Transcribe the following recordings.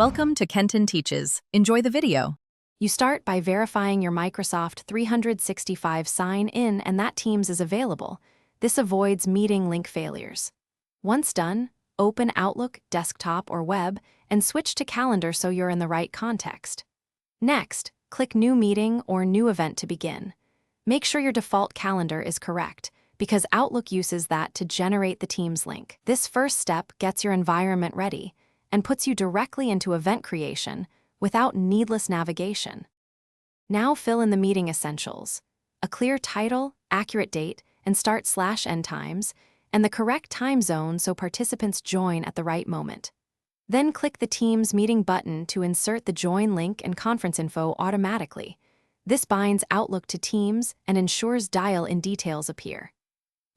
Welcome to Kenton Teaches. Enjoy the video. You start by verifying your Microsoft 365 sign-in and that Teams is available. This avoids meeting link failures. Once done, open Outlook, desktop, or web, and switch to Calendar so you're in the right context. Next, click New Meeting or New Event to begin. Make sure your default calendar is correct, because Outlook uses that to generate the Teams link. This first step gets your environment ready and puts you directly into event creation without needless navigation. Now fill in the meeting essentials: a clear title, accurate date and start/end times, and the correct time zone so participants join at the right moment. Then click the Teams meeting button to insert the join link and conference info automatically. This binds Outlook to Teams and ensures dial-in details appear.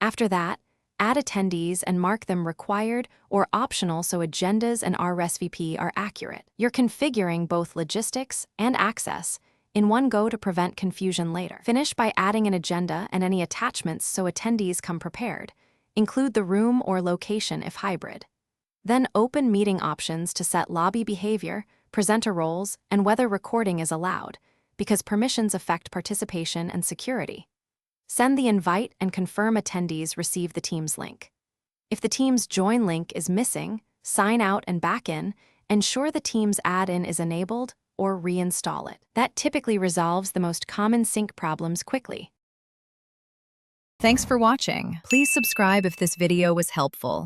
After that, add attendees and mark them required or optional so agendas and RSVP are accurate. You're configuring both logistics and access in one go to prevent confusion later. Finish by adding an agenda and any attachments so attendees come prepared. Include the room or location if hybrid. Then open meeting options to set lobby behavior, presenter roles, and whether recording is allowed, because permissions affect participation and security. Send the invite and confirm attendees receive the Teams link. If the Teams join link is missing, sign out and back in, ensure the Teams add-in is enabled, or reinstall it. That typically resolves the most common sync problems quickly. Thanks for watching. Please subscribe if this video was helpful.